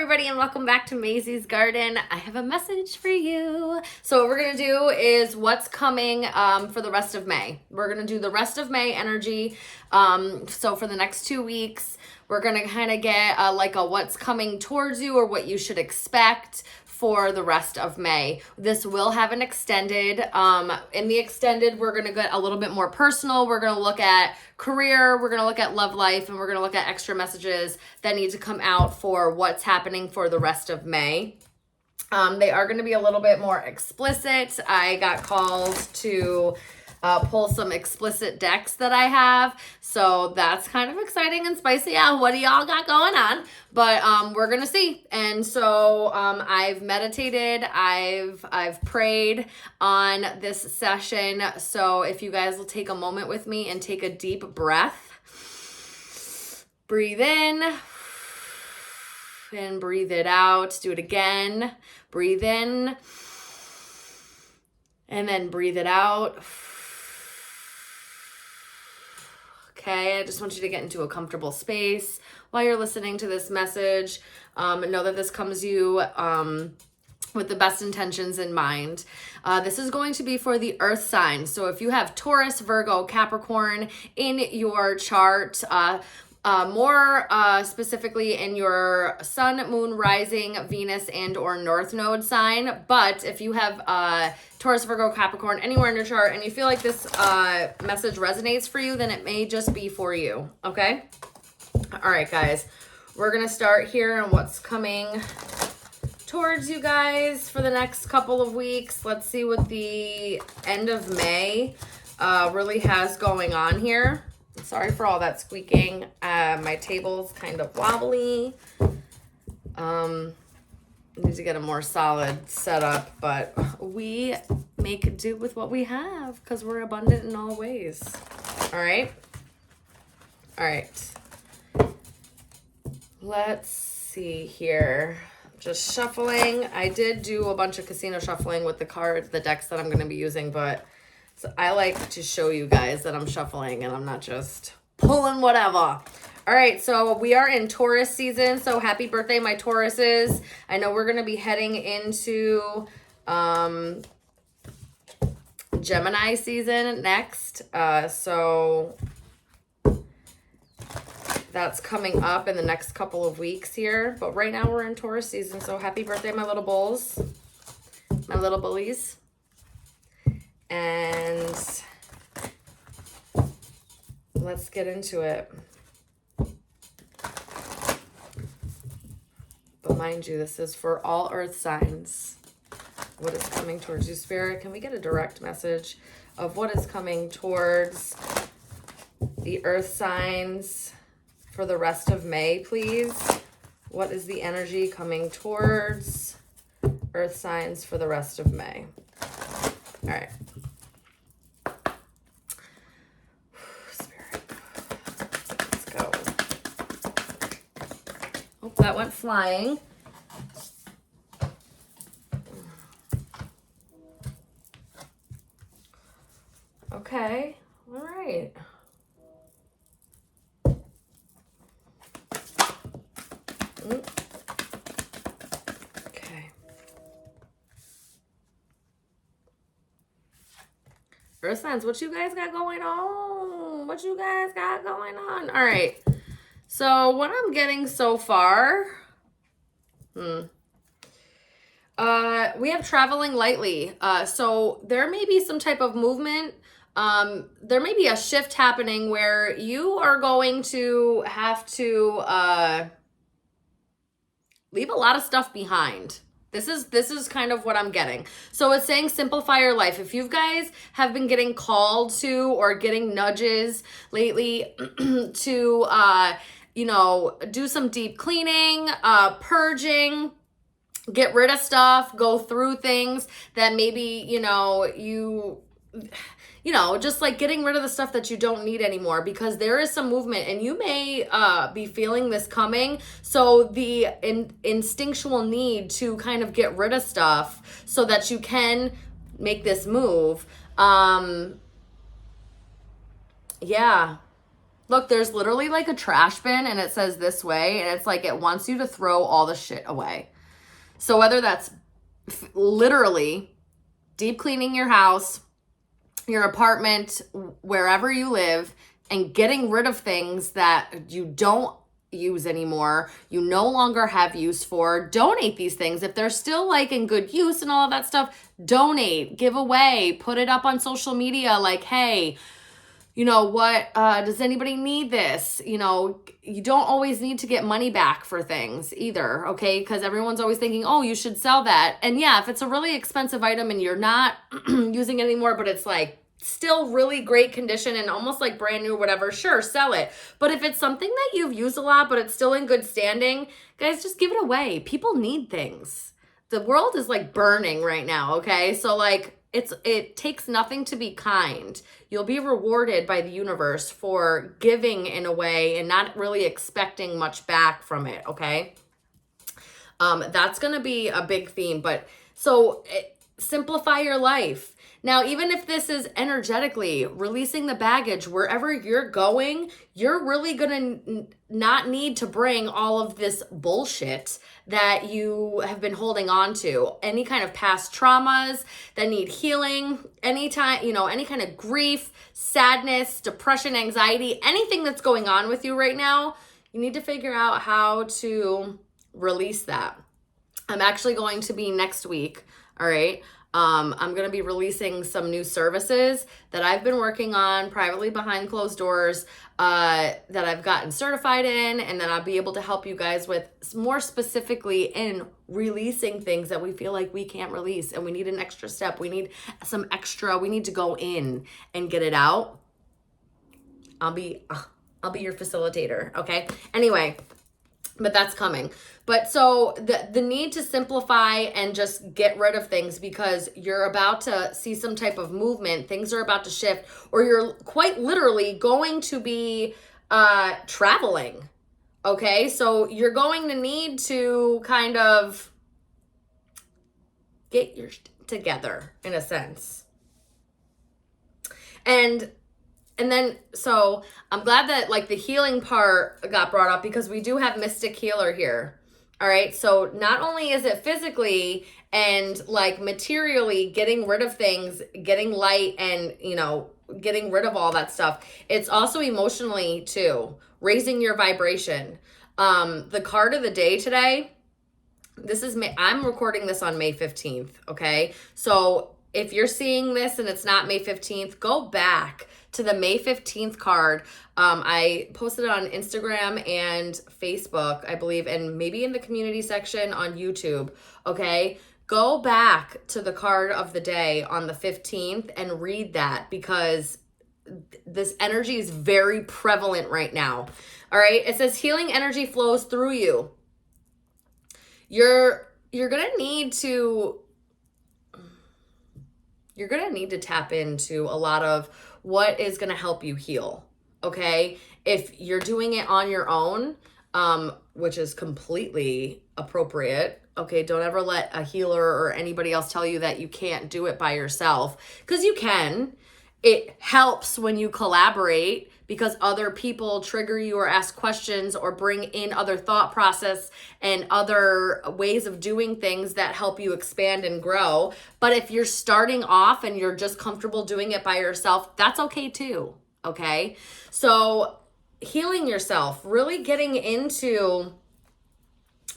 everybody, and welcome back to Mazysgarden. I have a message for you. So what we're going to do is what's coming for the rest of May. We're going to do the rest of May energy. So for the next 2 weeks, we're going to kind of get like a what's coming towards you or what you should expect for the rest of May. This will have an extended. In the extended, we're going to get a little bit more personal. We're going to look at career, we're going to look at love life, and we're going to look at extra messages that need to come out for what's happening for the rest of May. They are going to be a little bit more explicit. I got called to pull some explicit decks that I have, so that's kind of exciting and spicy. Yeah, what do y'all got going on? But we're gonna see. And so I've meditated, I've prayed on this session. So if you guys will take a moment with me and take a deep breath, breathe in and breathe it out. Do it again. Breathe in and then breathe it out. Okay, I just want you to get into a comfortable space while you're listening to this message. Know that this comes to you with the best intentions in mind. This is going to be for the earth signs. So if you have Taurus, Virgo, Capricorn in your chart, more specifically in your sun, moon, rising, Venus, and or north node sign. But if you have Taurus, Virgo, Capricorn anywhere in your chart and you feel like this message resonates for you, then it may just be for you. Okay? All right, guys. We're going to start here on what's coming towards you guys for the next couple of weeks. Let's see what the end of May really has going on here. Sorry for all that squeaking. My table's kind of wobbly. Need to get a more solid setup, but we make do with what we have because we're abundant in all ways. All right. Let's see here. Just shuffling. I did do a bunch of casino shuffling with the decks that I'm going to be using, but so I like to show you guys that I'm shuffling and I'm not just pulling whatever. All right, so we are in Taurus season, so happy birthday, my Tauruses. I know we're going to be heading into Gemini season next, so that's coming up in the next couple of weeks here. But right now we're in Taurus season, so happy birthday, my little bulls, my little bullies. And let's get into it. But mind you, this is for all earth signs. What is coming towards you, Spirit? Can we get a direct message of what is coming towards the earth signs for the rest of May, please? What is the energy coming towards earth signs for the rest of May? All right. Spirit. Let's go. Oh, that went flying. Okay. All right. Okay. Earth signs, what you guys got going on? What you guys got going on? All right. So what I'm getting so far, we have traveling lightly. So there may be some type of movement. There may be a shift happening where you are going to have to leave a lot of stuff behind. This is kind of what I'm getting. So it's saying simplify your life. If you guys have been getting called to or getting nudges lately to do some deep cleaning, purging, get rid of stuff, go through things that maybe, just like getting rid of the stuff that you don't need anymore, because there is some movement and you may be feeling this coming. So the instinctual need to kind of get rid of stuff so that you can make this move. Yeah. Look, there's literally like a trash bin and it says this way, and it's like it wants you to throw all the shit away. So whether that's literally deep cleaning your house, your apartment, wherever you live, and getting rid of things that you don't use anymore, you no longer have use for, donate these things. If they're still like in good use and all of that stuff, donate, give away, put it up on social media like, hey, you know what, does anybody need this? You know, you don't always need to get money back for things either, okay? Because everyone's always thinking, oh, you should sell that. And yeah, if it's a really expensive item and you're not using it anymore, but it's like still really great condition and almost like brand new or whatever, sure, sell it. But if it's something that you've used a lot, but it's still in good standing, guys, just give it away. People need things. The world is like burning right now, okay? So like, it takes nothing to be kind. You'll be rewarded by the universe for giving in a way and not really expecting much back from it, okay? That's going to be a big theme, but so simplify your life. Now, even if this is energetically releasing the baggage wherever you're going, you're really going to not need to bring all of this bullshit that you have been holding on to. Any kind of past traumas that need healing, anytime, you know, any kind of grief, sadness, depression, anxiety, anything that's going on with you right now, you need to figure out how to release that. I'm actually going to be next week, all right? I'm going to be releasing some new services that I've been working on privately behind closed doors that I've gotten certified in, and then I'll be able to help you guys with more specifically in releasing things that we feel like we can't release and we need an extra step. We need we need to go in and get it out. I'll be your facilitator, okay? Anyway, but that's coming. But so the need to simplify and just get rid of things because you're about to see some type of movement, things are about to shift, or you're quite literally going to be traveling, okay? So you're going to need to kind of get your together in a sense. And then, so I'm glad that like the healing part got brought up because we do have Mystic Healer here. All right. So not only is it physically and like materially getting rid of things, getting light and, you know, getting rid of all that stuff. It's also emotionally too, raising your vibration. The card of the day today, I'm recording this on May 15th. Okay. So if you're seeing this and it's not May 15th, go back to the May 15th card. I posted it on Instagram and Facebook, I believe, and maybe in the community section on YouTube, okay? Go back to the card of the day on the 15th and read that because this energy is very prevalent right now, all right? It says healing energy flows through you. You're gonna need to tap into a lot of what is going to help you heal, okay? If you're doing it on your own, which is completely appropriate, okay? Don't ever let a healer or anybody else tell you that you can't do it by yourself, because you can. It helps when you collaborate because other people trigger you or ask questions or bring in other thought process and other ways of doing things that help you expand and grow. But if you're starting off and you're just comfortable doing it by yourself, that's okay too, okay? So healing yourself, really getting into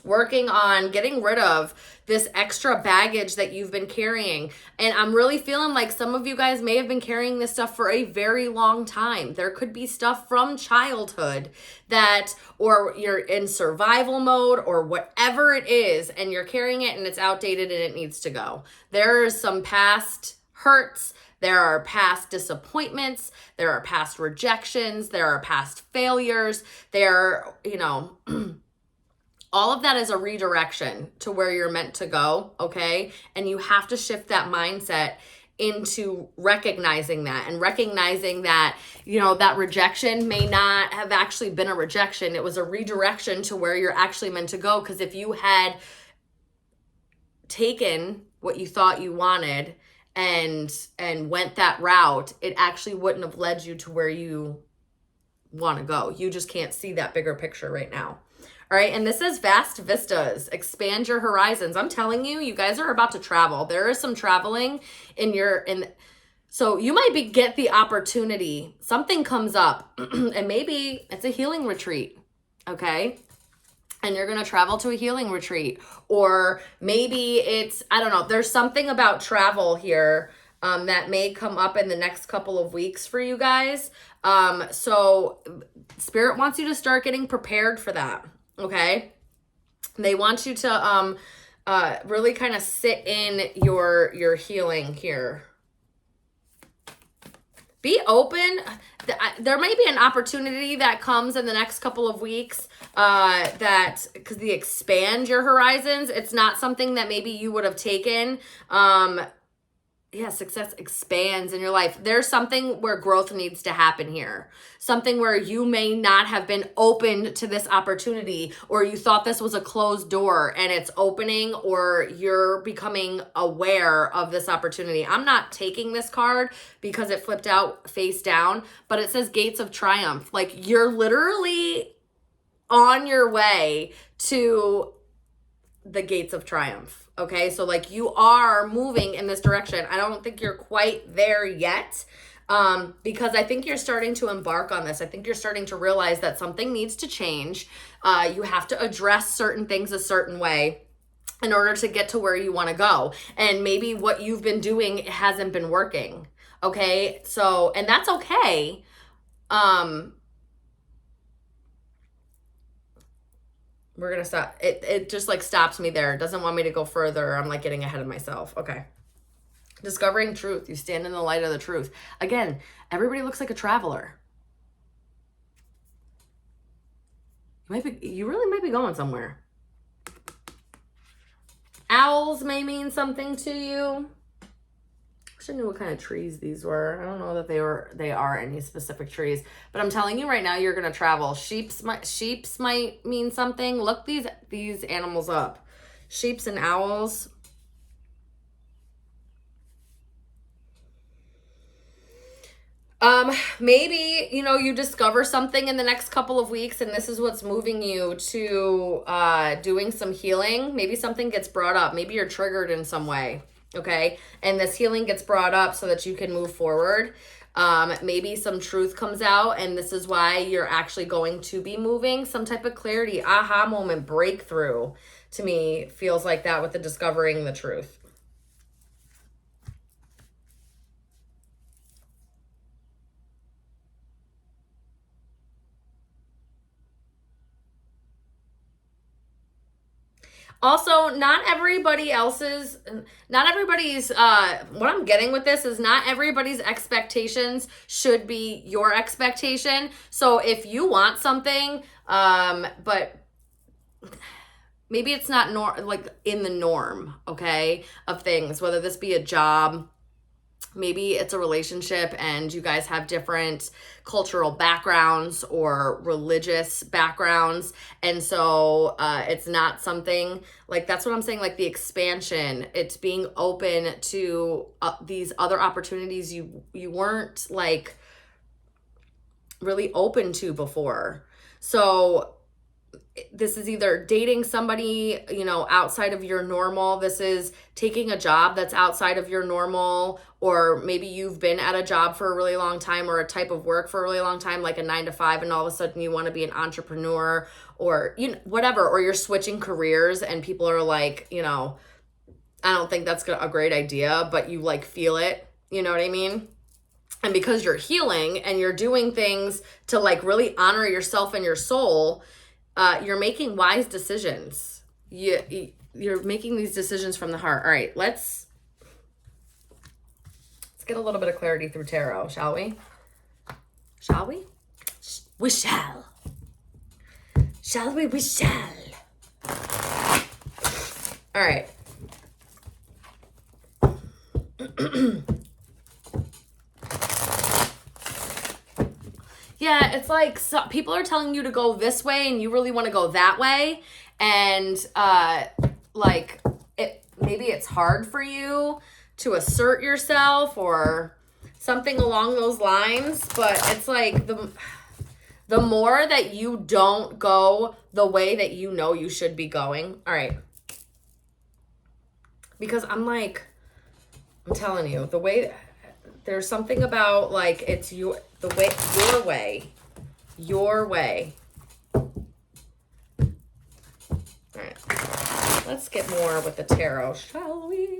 working on getting rid of this extra baggage that you've been carrying. And I'm really feeling like some of you guys may have been carrying this stuff for a very long time. There could be stuff from childhood that, or you're in survival mode or whatever it is, and you're carrying it and it's outdated and it needs to go. There's some past hurts. There are past disappointments. There are past rejections. There are past failures. There, you know, all of that is a redirection to where you're meant to go, okay? And you have to shift that mindset into recognizing that and recognizing that, you know, that rejection may not have actually been a rejection. It was a redirection to where you're actually meant to go. Because if you had taken what you thought you wanted and went that route, it actually wouldn't have led you to where you want to go. You just can't see that bigger picture right now. All right, and this is vast vistas. Expand your horizons. I'm telling you, you guys are about to travel. There is some traveling so you might get the opportunity. Something comes up, and maybe it's a healing retreat, okay? And you're going to travel to a healing retreat. Or maybe it's, I don't know, there's something about travel here that may come up in the next couple of weeks for you guys. So Spirit wants you to start getting prepared for that. Okay. They want you to really kind of sit in your healing here. Be open. There may be an opportunity that comes in the next couple of weeks because they expand your horizons. It's not something that maybe you would have taken. Success expands in your life. There's something where growth needs to happen here. Something where you may not have been open to this opportunity, or you thought this was a closed door and it's opening, or you're becoming aware of this opportunity. I'm not taking this card because it flipped out face down, but it says Gates of Triumph. Like, you're literally on your way to the Gates of Triumph. Okay, so like you are moving in this direction. I don't think you're quite there yet because I think you're starting to embark on this. I think you're starting to realize that something needs to change. You have to address certain things a certain way in order to get to where you want to go. And maybe what you've been doing hasn't been working. Okay, so, and that's okay. We're going to stop. It just like stops me there. It doesn't want me to go further. I'm like getting ahead of myself. Okay. Discovering truth. You stand in the light of the truth. Again, everybody looks like a traveler. You really might be going somewhere. Owls may mean something to you. I knew what kind of trees these were. I don't know that they are any specific trees, but I'm telling you right now, you're gonna travel. Sheeps might mean something. Look these animals up. Sheeps and owls. Maybe, you discover something in the next couple of weeks, and this is what's moving you to doing some healing. Maybe something gets brought up. Maybe you're triggered in some way. Okay. And this healing gets brought up so that you can move forward. Maybe some truth comes out, and this is why you're actually going to be moving. Some type of clarity, aha moment, breakthrough to me feels like that with the discovering the truth. Also, not everybody's, what I'm getting with this is not everybody's expectations should be your expectation. So if you want something, but maybe it's not like in the norm, okay, of things, whether this be a job, maybe it's a relationship and you guys have different cultural backgrounds or religious backgrounds. And so it's not something like, that's what I'm saying, like the expansion, it's being open to these other opportunities you weren't like really open to before. So this is either dating somebody, outside of your normal. This is taking a job that's outside of your normal, or maybe you've been at a job for a really long time, or a type of work for a really long time, like a 9-to-5, and all of a sudden you want to be an entrepreneur, or whatever, or you're switching careers and people are like, I don't think that's a great idea, but you like feel it, you know what I mean? And because you're healing and you're doing things to like really honor yourself and your soul, you're making wise decisions. You're making these decisions from the heart. All right, let's get a little bit of clarity through tarot, shall we? Shall we? We shall. Shall we? We shall. All right. Yeah, it's like people are telling you to go this way and you really want to go that way. And maybe it's hard for you to assert yourself or something along those lines. But it's like The more that you don't go the way that you know you should be going. All right. Because I'm telling you, the way, there's something about like, it's your way. All right. Let's get more with the tarot, shall we?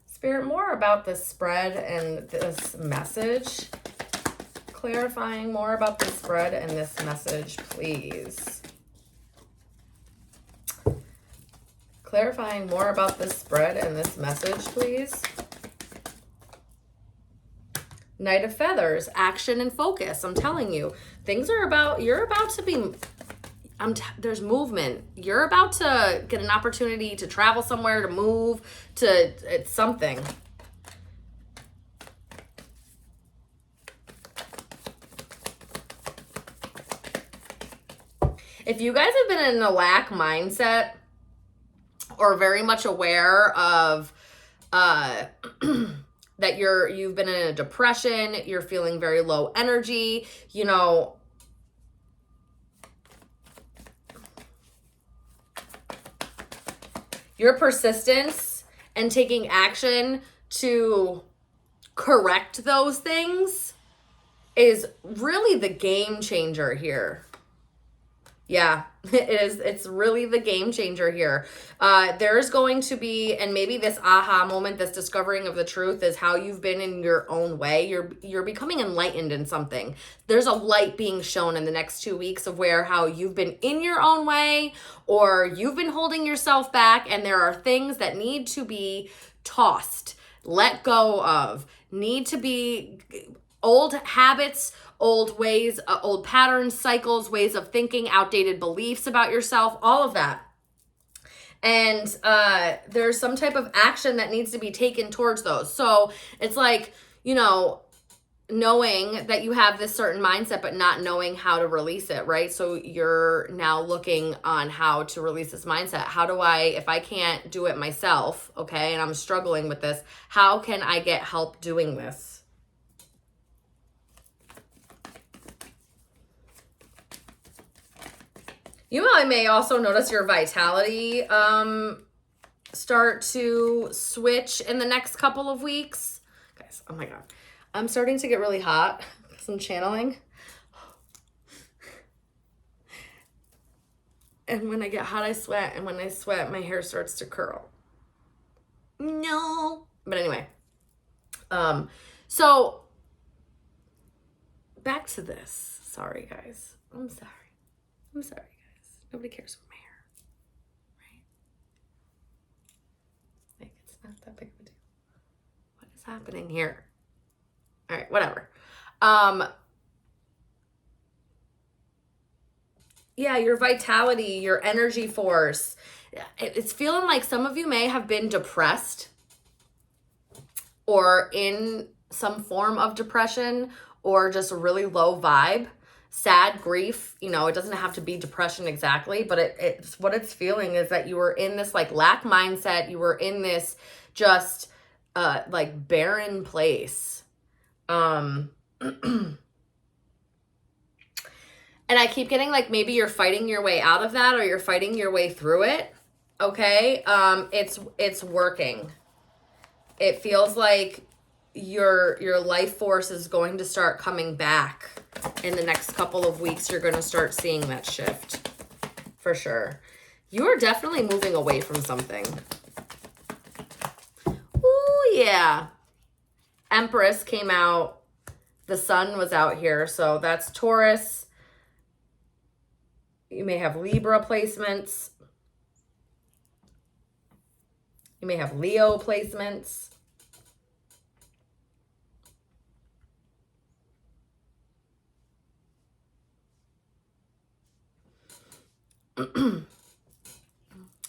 Spirit, more about this spread and this message. Clarifying more about the spread and this message, please. Clarifying more about this spread and this message, please. Knight of Feathers, action and focus. I'm telling you, you're about to be, there's movement. You're about to get an opportunity to travel somewhere, to move, it's something. If you guys have been in a lack mindset or very much aware of that you've been in a depression, you're feeling very low energy, you know, your persistence and taking action to correct those things is really the game changer here. Yeah, it is. It's really the game changer here. There's going to be, and maybe this aha moment, this discovering of the truth is how you've been in your own way. You're becoming enlightened in something. There's a light being shown in the next 2 weeks of how you've been in your own way, or you've been holding yourself back, and there are things that need to be tossed, let go of, need to be old habits, old ways, old patterns, cycles, ways of thinking, outdated beliefs about yourself, all of that. And there's some type of action that needs to be taken towards those. So it's like, you know, knowing that you have this certain mindset, but not knowing how to release it, right? So you're now looking on how to release this mindset. How do if I can't do it myself, okay, and I'm struggling with this, how can I get help doing this? You may also notice your vitality start to switch in the next couple of weeks. Guys, oh my God. I'm starting to get really hot because I'm channeling. And when I get hot, I sweat. And when I sweat, my hair starts to curl. No. But anyway. So back to this. Sorry, guys. I'm sorry. Nobody cares about my hair, right? Like, it's not that big of a deal. What is happening here? All right, whatever. Yeah, your vitality, your energy force. It's feeling like some of you may have been depressed or in some form of depression or just a really low vibe. Sad, grief, you know, it doesn't have to be depression exactly, but it's what it's feeling is that you were in this like lack mindset. You were in this just like barren place. And I keep getting like maybe you're fighting your way out of that or you're fighting your way through it. Okay. It's working. It feels like your life force is going to start coming back. In the next couple of weeks, you're going to start seeing that shift for sure. You are definitely moving away from something. Ooh, yeah. Empress came out. The sun was out here. So that's Taurus. You may have Libra placements. You may have Leo placements.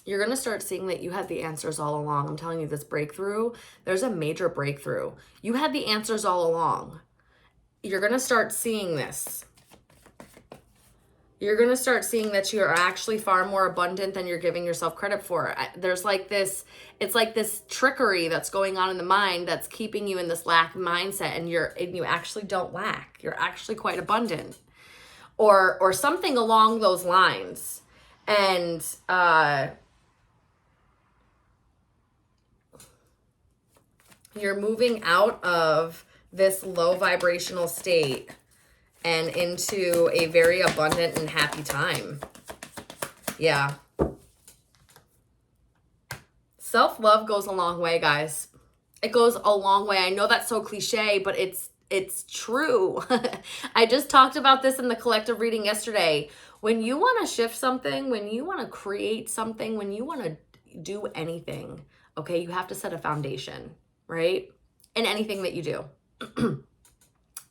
You're going to start seeing that you had the answers all along. I'm telling you, this breakthrough, there's a major breakthrough. You had the answers all along. You're going to start seeing this. You're going to start seeing that you are actually far more abundant than you're giving yourself credit for. There's like this, it's like this trickery that's going on in the mind that's keeping you in this lack mindset, and you actually don't lack. You're actually quite abundant. or something along those lines. And you're moving out of this low vibrational state and into a very abundant and happy time. Yeah. Self-love goes a long way, guys. It goes a long way. I know that's so cliche, but it's true. I just talked about this in the collective reading yesterday. When you want to shift something, when you want to create something, when you want to do anything, okay, you have to set a foundation, right? In anything that you do.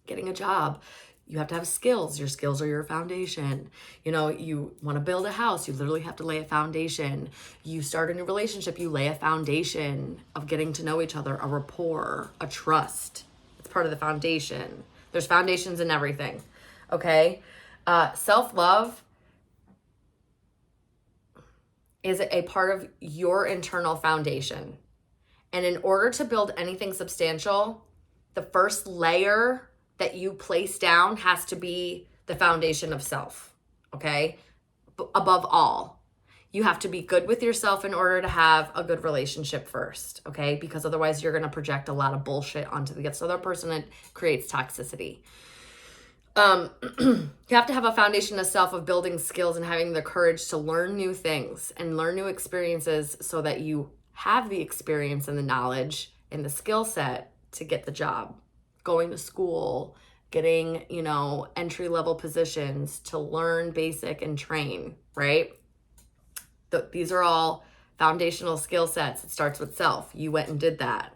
Getting a job, you have to have skills. Your skills are your foundation. You know, you want to build a house, you literally have to lay a foundation. You start a new relationship, you lay a foundation of getting to know each other, a rapport, a trust. It's part of the foundation. There's foundations in everything, okay? Self-love is a part of your internal foundation. And in order to build anything substantial, the first layer that you place down has to be the foundation of self, okay? Above all, you have to be good with yourself in order to have a good relationship first, okay? Because otherwise you're gonna project a lot of bullshit onto the other person. It creates toxicity. You have to have a foundation of self, of building skills and having the courage to learn new things and learn new experiences so that you have the experience and the knowledge and the skill set to get the job. Going to school, getting, you know, entry-level positions to learn basic and train, right? These are all foundational skill sets. It starts with self. You went and did that,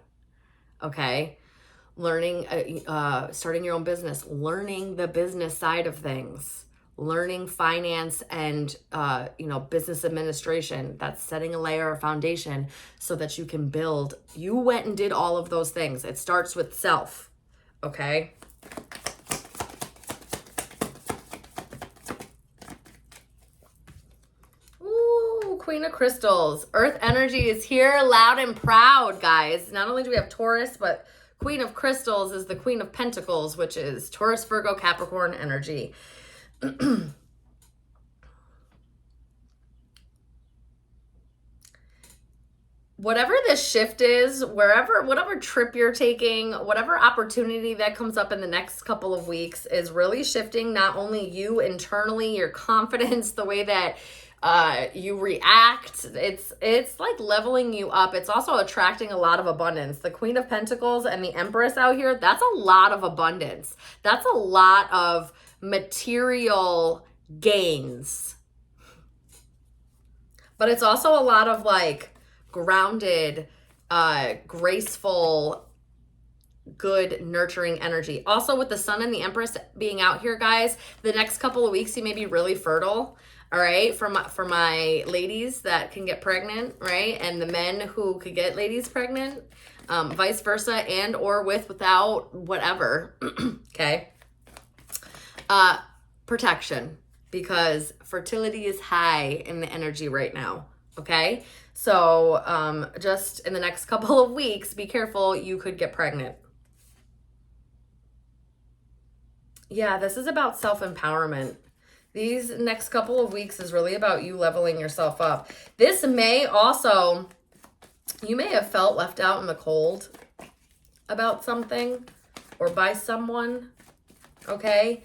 okay? Learning, starting your own business, learning the business side of things, learning finance and, business administration. That's setting a layer of foundation so that you can build. You went and did all of those things. It starts with self. Okay. Ooh, Queen of Crystals. Earth energy is here, loud and proud, guys. Not only do we have Taurus, but Queen of Crystals is the Queen of Pentacles, which is Taurus, Virgo, Capricorn energy. Whatever this shift is, whatever trip you're taking, whatever opportunity that comes up in the next couple of weeks is really shifting not only you internally, your confidence, the way that you react. It's like leveling you up. It's also attracting a lot of abundance. The Queen of Pentacles and the Empress out here, that's a lot of abundance. That's a lot of material gains. But it's also a lot of like grounded, graceful, good, nurturing energy. Also with the Sun and the Empress being out here, guys, the next couple of weeks you may be really fertile. All right, for my ladies that can get pregnant, right? And the men who could get ladies pregnant, vice versa, and or without, whatever, okay? Protection, because fertility is high in the energy right now, okay? So just in the next couple of weeks, be careful, you could get pregnant. Yeah, this is about self-empowerment. These next couple of weeks is really about you leveling yourself up. This may also, you may have felt left out in the cold about something or by someone, okay?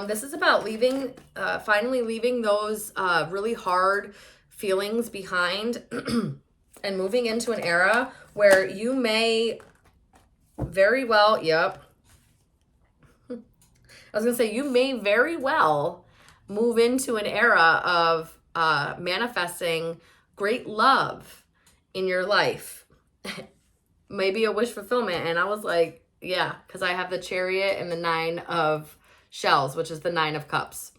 This is about leaving, finally leaving those really hard feelings behind and moving into an era where you may very well, yep. I was gonna say, you may very well move into an era of manifesting great love in your life. Maybe a wish fulfillment. And I was like, yeah, because I have the Chariot and the 9 of Shells, which is the 9 of Cups.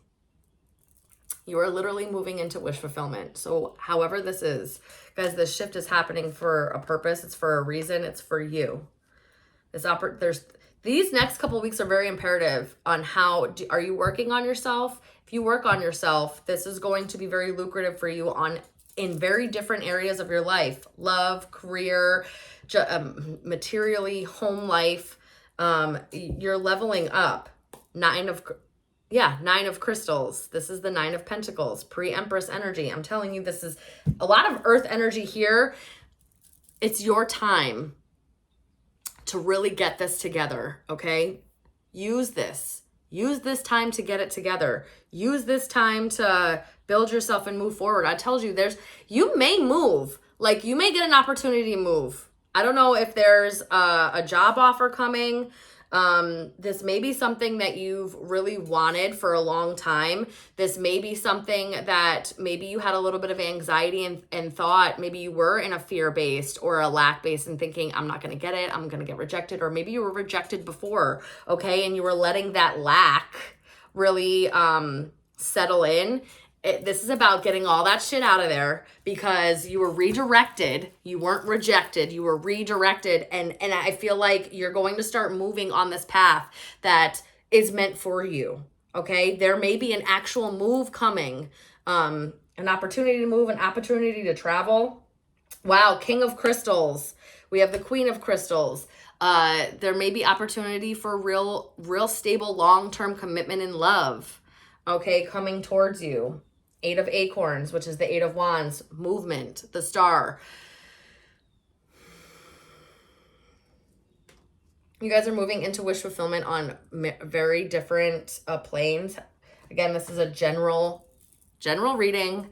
You are literally moving into wish fulfillment. So however this is, guys, this shift is happening for a purpose. It's for a reason. It's for you. These next couple of weeks are very imperative on are you working on yourself? If you work on yourself, this is going to be very lucrative for you in very different areas of your life. Love, career, materially, home life. You're leveling up. 9 of Yeah, Nine of Crystals. This is the Nine of Pentacles, pre-Empress energy. I'm telling you, this is a lot of earth energy here. It's your time to really get this together, okay? Use this. Use this time to get it together. Use this time to build yourself and move forward. I told you, you may move. Like, you may get an opportunity to move. I don't know if there's a job offer coming. This may be something that you've really wanted for a long time. This may be something that maybe you had a little bit of anxiety and thought maybe you were in a fear-based or a lack-based and thinking, I'm not going to get it, I'm going to get rejected. Or maybe you were rejected before, okay? And you were letting that lack really settle in. This is about getting all that shit out of there because you were redirected. You weren't rejected. You were redirected. And I feel like you're going to start moving on this path that is meant for you. Okay. There may be an actual move coming, an opportunity to move, an opportunity to travel. Wow. King of Crystals. We have the Queen of Crystals. There may be opportunity for real stable, long-term commitment in love. Okay. Coming towards you. Eight of Acorns, which is the Eight of Wands, movement, the Star. You guys are moving into wish fulfillment on very different planes. Again, this is a general reading.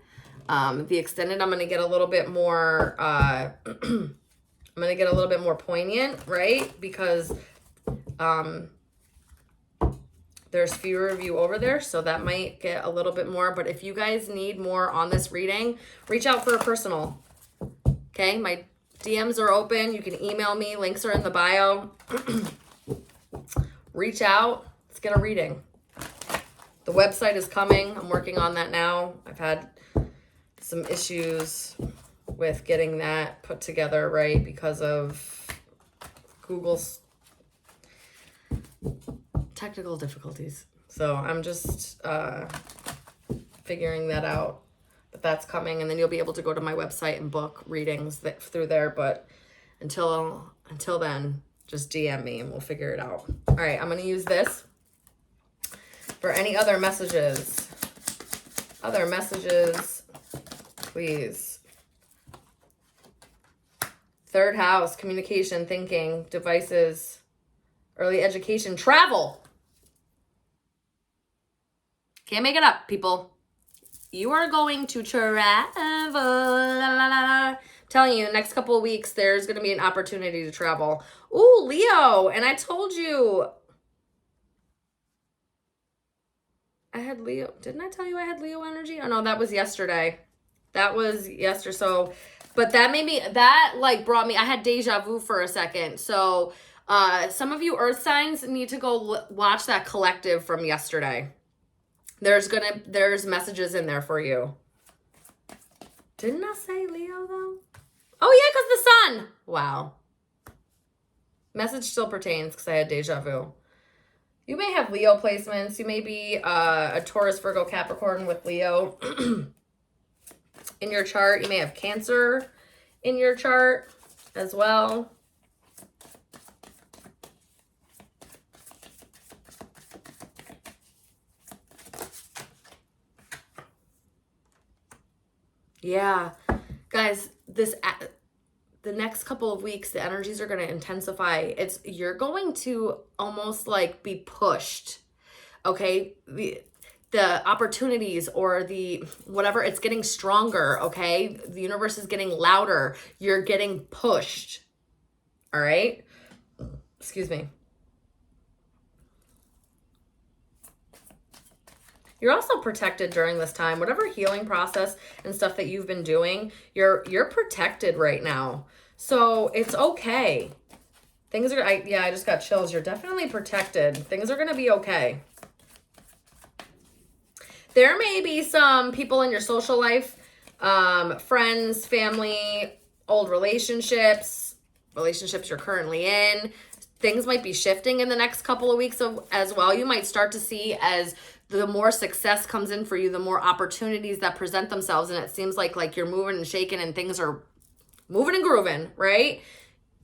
The extended, I'm going to get a little bit more, I'm going to get a little bit more poignant, right? Because there's fewer of you over there, so that might get a little bit more. But if you guys need more on this reading, reach out for a personal. Okay, my DMs are open. You can email me. Links are in the bio. Reach out. Let's get a reading. The website is coming. I'm working on that now. I've had some issues with getting that put together, right, because of Google's technical difficulties. So I'm just figuring that out, but that's coming. And then you'll be able to go to my website and book readings through there. But until then, just DM me and we'll figure it out. All right, I'm going to use this for any other messages. Other messages, please. Third house, communication, thinking, devices, early education, travel. Can't make it up, people. You are going to travel. La, la, la. I'm telling you, the next couple of weeks, there's going to be an opportunity to travel. Ooh, Leo. And I told you. I had Leo. Didn't I tell you I had Leo energy? Oh, no, that was yesterday. That was yesterday. So, but that made me, that like brought me, I had deja vu for a second. So, some of you earth signs need to go watch that collective from yesterday. There's messages in there for you. Didn't I say Leo though? Oh yeah, because the sun. Wow. Message still pertains because I had deja vu. You may have Leo placements. You may be a Taurus, Virgo, Capricorn with Leo in your chart. You may have Cancer in your chart as well. Yeah, guys, the next couple of weeks, the energies are going to intensify. You're going to almost like be pushed. Okay. The opportunities or the whatever, it's getting stronger. Okay. The universe is getting louder. You're getting pushed. All right. Excuse me. You're also protected during this time. Whatever healing process and stuff that you've been doing, you're protected right now. So it's okay. Things are, I just got chills. You're definitely protected. Things are going to be okay. There may be some people in your social life, friends, family, old relationships you're currently in. Things might be shifting in the next couple of weeks as well. You might start to see as the more success comes in for you, the more opportunities that present themselves. And it seems like you're moving and shaking and things are moving and grooving, right?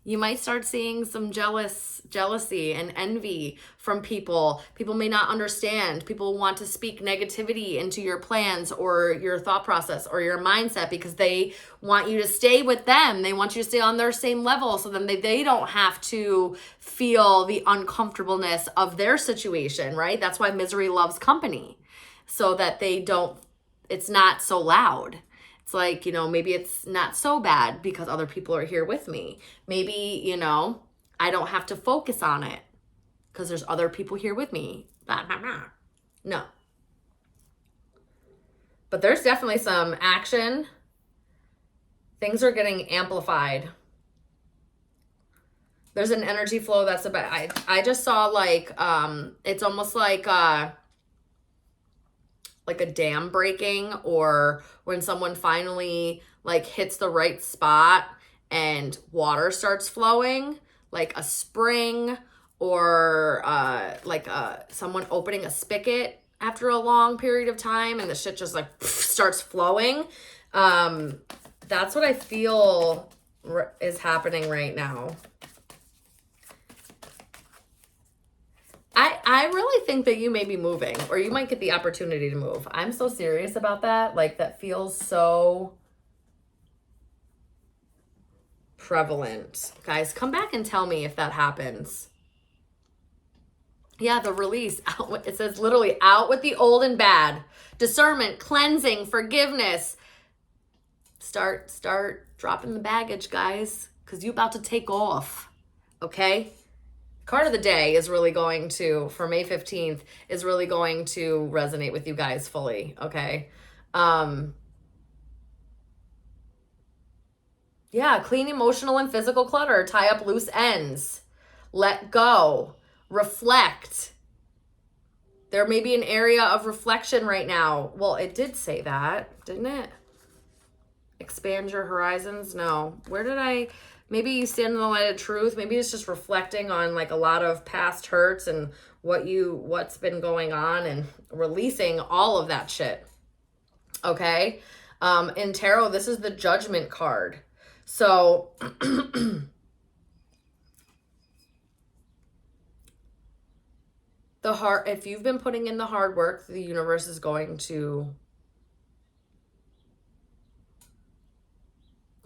You might start seeing some jealousy and envy from people. People may not understand. People want to speak negativity into your plans or your thought process or your mindset because they want you to stay with them. They want you to stay on their same level so then they don't have to feel the uncomfortableness of their situation, right? That's why misery loves company, so that it's not so loud. It's like, maybe it's not so bad because other people are here with me. Maybe, I don't have to focus on it because there's other people here with me. Blah, blah, blah. No. But there's definitely some action. Things are getting amplified. There's an energy flow that's about, I just saw it's almost like a dam breaking, or when someone finally hits the right spot and water starts flowing, like a spring, or someone opening a spigot after a long period of time and the shit just starts flowing. That's what I feel is happening right now. I really think that you may be moving, or you might get the opportunity to move. I'm so serious about that. That feels so prevalent. Guys, come back and tell me if that happens. Yeah, the release. It says literally out with the old and bad. Discernment, cleansing, forgiveness. Start dropping the baggage, guys, because you're about to take off. Okay? Card of the day is really going to, for May 15th, is really going to resonate with you guys fully, okay? Yeah, clean emotional and physical clutter. Tie up loose ends. Let go. Reflect. There may be an area of reflection right now. Well, it did say that, didn't it? Expand your horizons? No. Where did I... Maybe you stand in the light of truth. Maybe it's just reflecting on a lot of past hurts and what's been going on and releasing all of that shit. Okay? In tarot, this is the Judgment card. So if you've been putting in the hard work, the universe is going to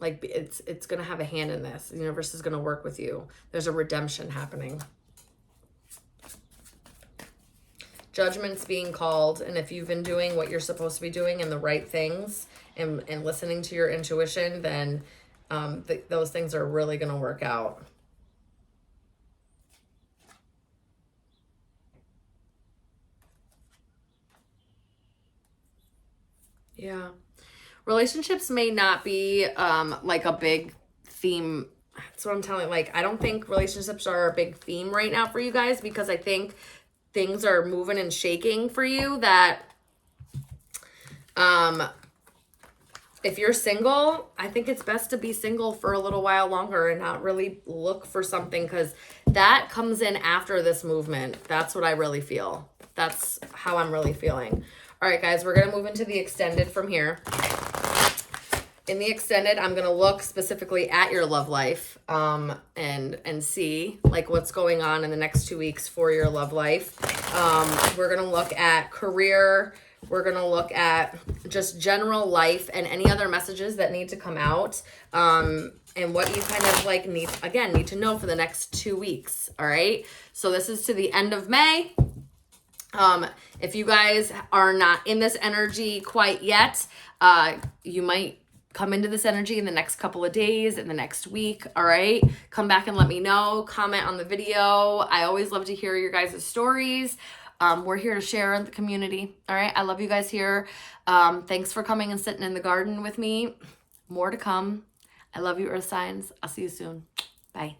it's going to have a hand in this. The universe is going to work with you. There's a redemption happening. Judgment's being called. And if you've been doing what you're supposed to be doing and the right things and listening to your intuition, then those things are really going to work out. Yeah. Relationships may not be a big theme. That's what I'm telling. I don't think relationships are a big theme right now for you guys, because I think things are moving and shaking for you that if you're single, I think it's best to be single for a little while longer and not really look for something, because that comes in after this movement. That's what I really feel. That's how I'm really feeling. All right, guys, we're going to move into the extended from here. In the extended, I'm going to look specifically at your love life and see what's going on in the next 2 weeks for your love life. We're going to look at career. We're going to look at just general life and any other messages that need to come out, and what you kind of need to know for the next 2 weeks. All right. So this is to the end of May. If you guys are not in this energy quite yet, you might come into this energy in the next couple of days, in the next week. All right. Come back and let me know. Comment on the video. I always love to hear your guys' stories. We're here to share in the community. All right. I love you guys here. Thanks for coming and sitting in the garden with me. More to come. I love you, Earth signs. I'll see you soon. Bye.